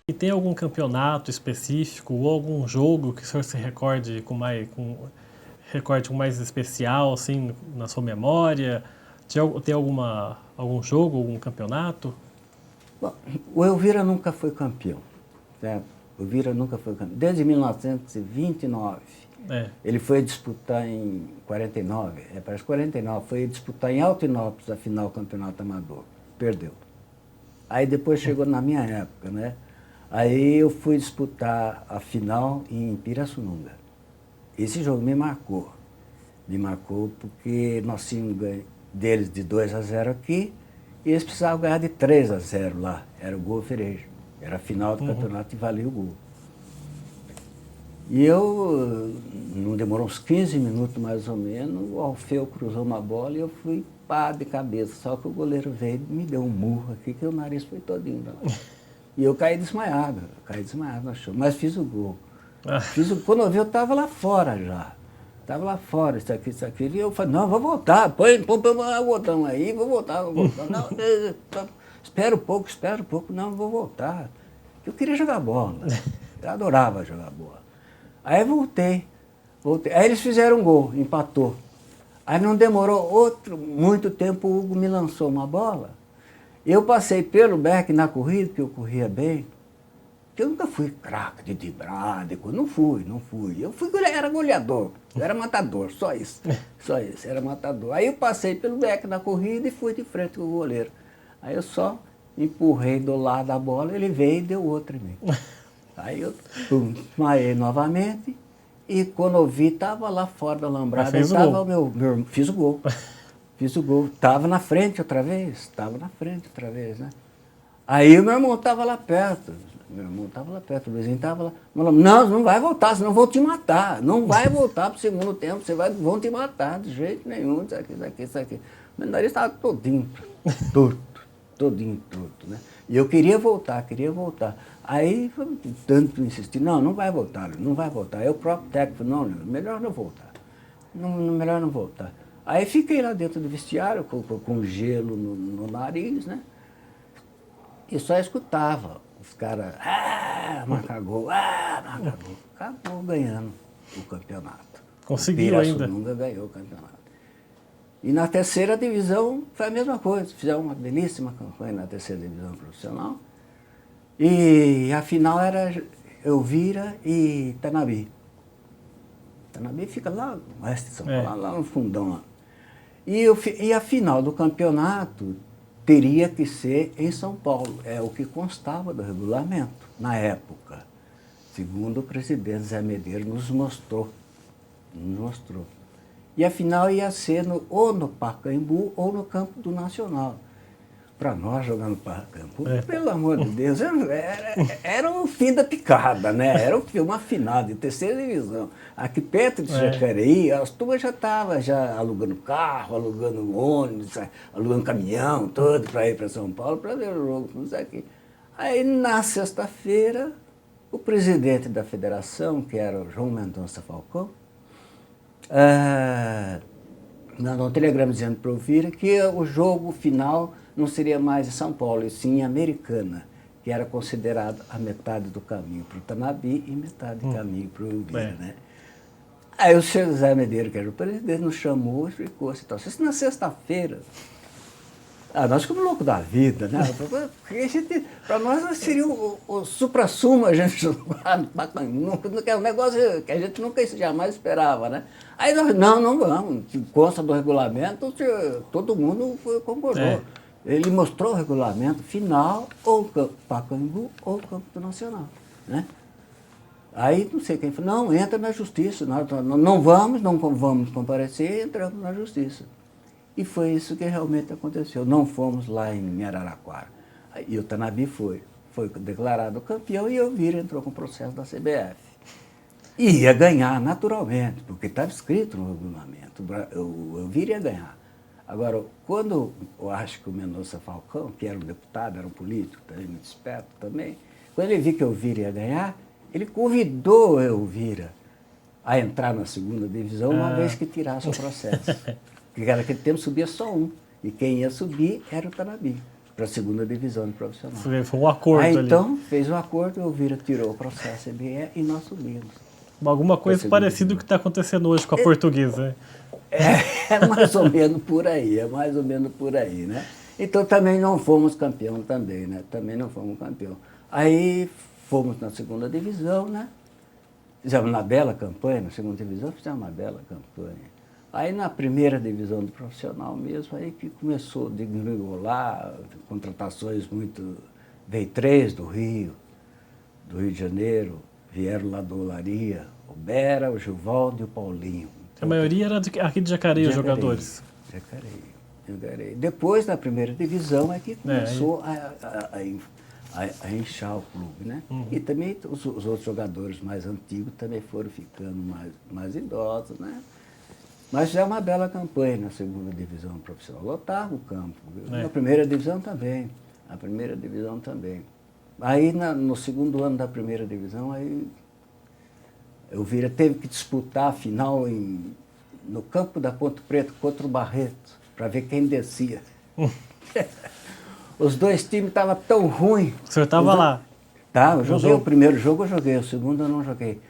E tem algum campeonato específico ou algum jogo que o senhor se recorde recorde com mais especial, assim, na sua memória? Tem algum jogo, algum campeonato? Bom, o Elvira nunca foi campeão, certo? O Elvira nunca foi campeão. Desde 1929. É. Ele foi disputar em 49, parece 49, foi disputar em Altinópolis a final do campeonato amador. Perdeu. Aí depois chegou na minha época, né? Aí eu fui disputar a final em Pirassununga. Esse jogo me marcou. Me marcou porque nós tínhamos ganho deles de 2-0 aqui e eles precisavam ganhar de 3-0 lá. Era o gol Ferejo. Era a final do campeonato e valia o gol. E eu, não demorou uns 15 minutos mais ou menos, o Alfeu cruzou uma bola e eu fui pá de cabeça. Só que o goleiro veio e me deu um murro aqui que o nariz foi todinho. E eu caí desmaiado no chão, mas fiz o gol. Quando eu vi, eu estava lá fora já. Estava lá fora, isso aqui. E eu falei, não, vou voltar, põe o botão aí, vou voltar. Não, espera um pouco, não, vou voltar. Eu queria jogar bola, eu adorava jogar bola. Aí voltei. Aí eles fizeram um gol, empatou. Aí não demorou muito tempo, o Hugo me lançou uma bola. Eu passei pelo Beck na corrida, que eu corria bem. Eu nunca fui craque de driblar, não fui. Era goleador, eu era matador, só isso, era matador. Aí eu passei pelo Beck na corrida e fui de frente com o goleiro. Aí eu só empurrei do lado da bola, ele veio e deu outra em mim. Aí eu desmaiei novamente e quando eu vi, estava lá fora da alambrada. Fez o gol. Fiz o gol. Fiz o gol. Estava na frente outra vez, né? Aí o meu irmão estava lá perto. O vizinho estava lá. Falou, não vai voltar, senão vão te matar. Não vai voltar para o segundo tempo, vão te matar de jeito nenhum, isso aqui. Meu nariz estava todinho torto, né? E eu queria voltar. Aí, tanto insistir, não vai voltar. Aí o próprio técnico falou, não, melhor não voltar. Melhor não voltar. Aí fiquei lá dentro do vestiário, com gelo no nariz, né? E só escutava os caras, marca gol. Acabou ganhando o campeonato. Conseguiu ainda. O Pirassununga ganhou o campeonato. E na terceira divisão foi a mesma coisa. Fizeram uma belíssima campanha na terceira divisão profissional. E a final era Elvira e Tanabi. Tanabi fica lá no oeste de São Paulo, lá no fundão. Lá. E a final do campeonato teria que ser em São Paulo. É o que constava do regulamento na época. Segundo o presidente Zé Medeiros nos mostrou. E a final ia ser ou no Pacaembu ou no campo do Nacional. Para nós jogar no Pacaembu, pelo amor de Deus, era o fim da picada, né? Era uma final de terceira divisão. Aqui perto de Jacareí, as turmas já estavam alugando carro, alugando ônibus, alugando caminhão, todo para ir para São Paulo para ver o jogo. Não sei aqui. Aí, na sexta-feira, o presidente da federação, que era o João Mendonça Falcão, mandou um telegrama dizendo para o Elvira que o jogo final não seria mais em São Paulo, e sim em Americana, que era considerado a metade do caminho para o Tanabi e metade do caminho para o Elvira, né? Aí o senhor Zé Medeiros, que era o presidente, nos chamou e explicou assim, isso na sexta-feira. Nós ficamos loucos da vida, né? Para nós seria o supra-sumo a gente jogar no Pacaembu, que é um negócio que a gente nunca jamais esperava, né? Aí nós, não vamos, consta do regulamento, todo mundo concordou. Ele mostrou o regulamento final, ou o campo Pacaembu, ou o campo do Nacional, né? Aí não sei quem falou, não, entra na justiça, nós não vamos comparecer, entramos na justiça. E foi isso que realmente aconteceu. Não fomos lá em Araraquara. E o Tanabi foi declarado campeão e o Elvira entrou com o processo da CBF. E ia ganhar naturalmente, porque estava escrito no regulamento, o Elvira ia ganhar. Agora, quando eu acho que o Mendonça Falcão, que era um deputado, era um político, também muito esperto também, quando ele viu que o Elvira ia ganhar, ele convidou o Elvira a entrar na segunda divisão, uma vez que tirasse o processo. Porque naquele tempo subia só um, e quem ia subir era o Tanabi. para a segunda divisão de profissional. Foi um acordo Aí ali. então fez o acordo, o Elvira tirou o processo CBE e nós subimos. Alguma coisa parecida com o que está acontecendo hoje com a Portuguesa, né? É mais ou menos por aí, é mais ou menos por aí, né? Então também não fomos campeão também, né? Também não fomos campeão. Aí fomos na segunda divisão, né? Fizemos uma bela campanha, na segunda divisão fizemos uma bela campanha. Aí na primeira divisão do profissional mesmo, aí que começou a degringolar, contratações muito... Veio 3 do Rio de Janeiro, vieram lá do Olaria, o Bera, o Gilvaldo e o Paulinho. A maioria era aqui de Jacareí, os jogadores. Jacareí. Depois, na primeira divisão, é que começou a inchar o clube, né? E também os outros jogadores mais antigos também foram ficando mais idosos, né? Mas já é uma bela campanha na segunda divisão profissional. Lotava o campo. Na primeira divisão também. A primeira divisão também. Aí, no segundo ano da primeira divisão, aí o Elvira teve que disputar a final no campo da Ponte Preta contra o Barreto, para ver quem descia. Os dois times estavam tão ruins. O senhor estava lá? Tá, eu joguei o primeiro jogo, eu joguei, o segundo eu não joguei.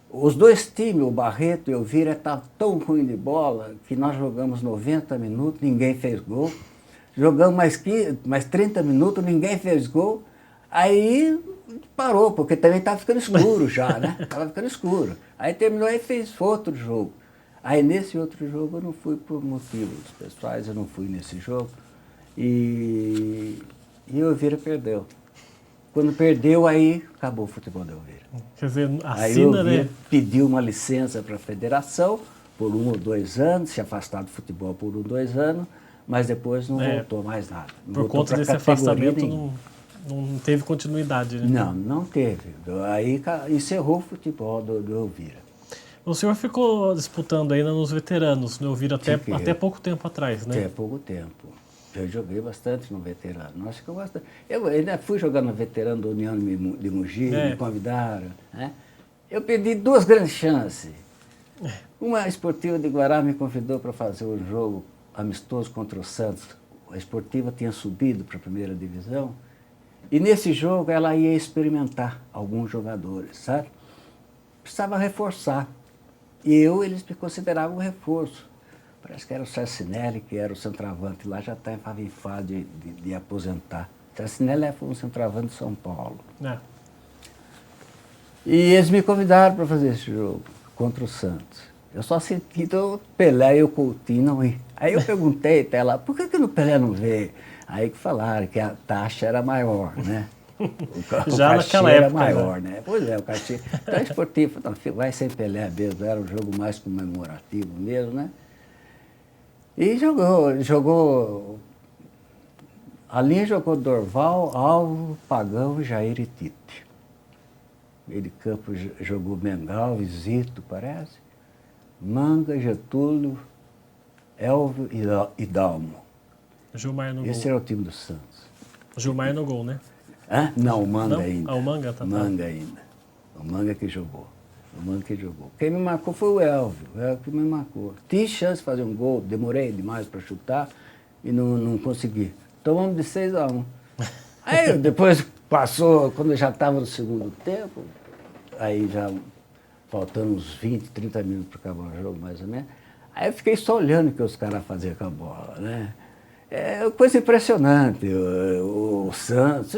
Os dois times, o Barreto e o Elvira, estavam tão ruins de bola que nós jogamos 90 minutos, ninguém fez gol. Jogamos mais 30 minutos, ninguém fez gol. Aí parou, porque também estava ficando escuro já, né? Estava ficando escuro. Aí terminou e fez outro jogo. Aí nesse outro jogo eu não fui por motivos pessoais, eu não fui nesse jogo. E o Elvira perdeu. Quando perdeu, aí acabou o futebol do Elvira. Quer dizer, Aí o assina, Elvira né? pediu uma licença para a federação por 1 ou 2 anos, se afastar do futebol por 1 ou 2 anos, mas depois não voltou mais nada. Não Por voltou conta pra desse categoria afastamento, nenhuma. não teve continuidade, né? Não teve. Aí encerrou o futebol do Elvira. O senhor ficou disputando ainda nos veteranos, no Elvira, até pouco tempo atrás, né? Até pouco tempo. Eu joguei bastante no veterano. Nós ficamos bastante. Eu ainda fui jogar no veterano da União de Mogi, me convidaram. Né? Eu perdi 2 grandes chances. Uma esportiva de Guará me convidou para fazer um jogo amistoso contra o Santos. A esportiva tinha subido para a primeira divisão. E nesse jogo ela ia experimentar alguns jogadores, sabe? Precisava reforçar. E eles me consideravam um reforço. Parece que era o Cercinelli, que era o centroavante lá, já estava em fase de aposentar. O Cercinelli foi um centroavante de São Paulo. E eles me convidaram para fazer esse jogo contra o Santos. Eu só senti o Pelé e o Coutinho não ir. Aí eu perguntei até lá, por que o Pelé não veio? Aí que falaram que a taxa era maior, né? O Já naquela época, era maior, né? Pois é, o cachê. Então, esportivo, vai sem Pelé mesmo, era um jogo mais comemorativo mesmo, né? E jogou. A linha jogou Dorval, Alvo, Pagão, Jair e Tite. Meio de campo jogou Mengal, Zito, parece. Manga, Getúlio, Elvio e Dalmo. Gilmar no gol. Esse era o time do Santos. Gilmar no gol, né? Não, o Manga ainda. O Manga tá. Manga ainda. O Manga que jogou. Quem me marcou foi o Elvio que me marcou. Tive chance de fazer um gol, demorei demais para chutar e não consegui. Tomamos de 6-1. Aí depois passou, quando eu já estava no segundo tempo, aí já faltando uns 20, 30 minutos para acabar o jogo, mais ou menos, aí eu fiquei só olhando o que os caras faziam com a bola, né? É coisa impressionante. O Santos,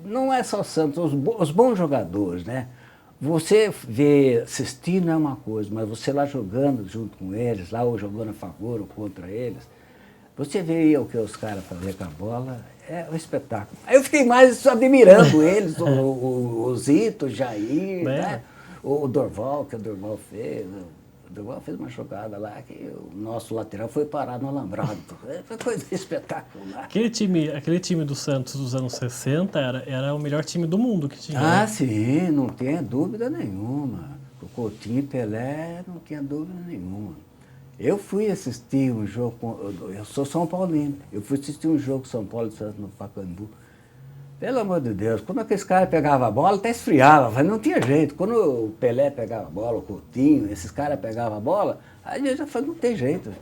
não é só o Santos, os bons jogadores, né? Você ver, assistir não é uma coisa, mas você lá jogando junto com eles, lá ou jogando a favor ou contra eles, você vê o que os caras faziam com a bola, é um espetáculo. Aí eu fiquei mais admirando eles, o Zito, o Jair, né? O Dorval, que o Dorval fez. O Dorval fez uma jogada lá que o nosso lateral foi parar no alambrado. Foi coisa espetacular. Aquele time do Santos dos anos 60 era o melhor time do mundo que tinha. Ah, né? sim, não tem dúvida nenhuma. O Coutinho e Pelé, não tinha dúvida nenhuma. Eu fui assistir um jogo, eu sou São Paulino, eu fui assistir um jogo São Paulo e Santos no Pacaembu. Pelo amor de Deus, quando aqueles caras pegavam a bola, até esfriava, mas não tinha jeito. Quando o Pelé pegava a bola, o Coutinho, esses caras pegavam a bola, aí eu já falei, não tem jeito.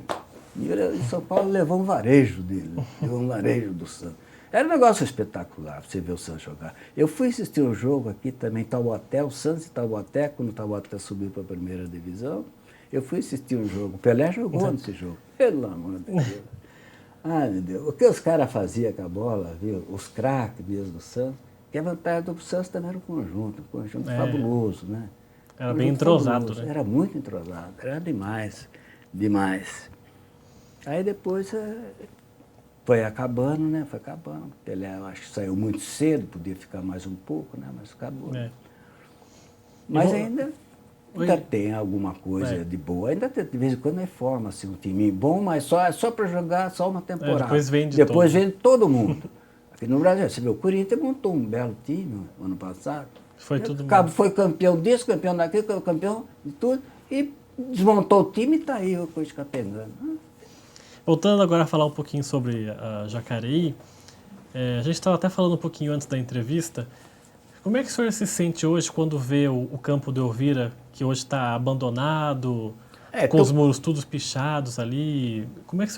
E São Paulo levou um varejo dele, levou um varejo do Santos. Era um negócio espetacular você ver o Santos jogar. Eu fui assistir um jogo aqui também, Taubaté, o Santos e Taubaté, quando o Taubaté subiu para a primeira divisão. Eu fui assistir um jogo. O Pelé jogou nesse jogo. Pelo amor de Deus. Ai, meu Deus. O que os caras faziam com a bola, viu? Os craques mesmo do Santos. Que a vantagem do Santos também era um conjunto fabuloso, né? Era bem entrosado, né? Era muito entrosado, era demais, demais. Aí depois foi acabando, né? Foi acabando. Pelé, eu acho que saiu muito cedo, podia ficar mais um pouco, né? Mas acabou. Mas ainda tem alguma coisa de boa. Ainda tem, de vez em quando forma assim, um time bom, mas só para jogar só uma temporada. Depois vende todo mundo. Aqui no Brasil, você vê, o Corinthians montou um belo time no ano passado. Foi campeão disso, campeão daquilo, campeão de tudo, e desmontou o time e está aí a coisa capengando. Voltando agora a falar um pouquinho sobre a Jacareí, a gente estava até falando um pouquinho antes da entrevista. Como é que o senhor se sente hoje quando vê o campo do Elvira, que hoje está abandonado, com os muros todos pichados ali? Como é que o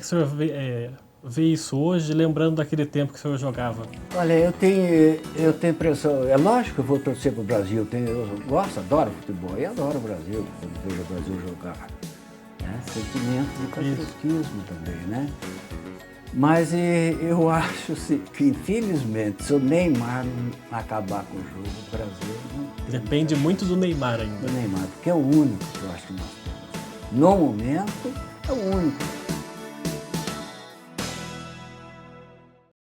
senhor vê isso hoje, lembrando daquele tempo que o senhor jogava? Olha, eu tenho impressão, é lógico que eu vou torcer para o Brasil, eu gosto, adoro futebol e adoro o Brasil, quando vejo o Brasil jogar. Né? Sentimento de patriotismo também, né? Mas eu acho que, infelizmente, se o Neymar não acabar com o jogo, o Brasil não... Depende muito do Neymar ainda. Do Neymar, porque é o único que eu acho que nós temos. No momento, é o único.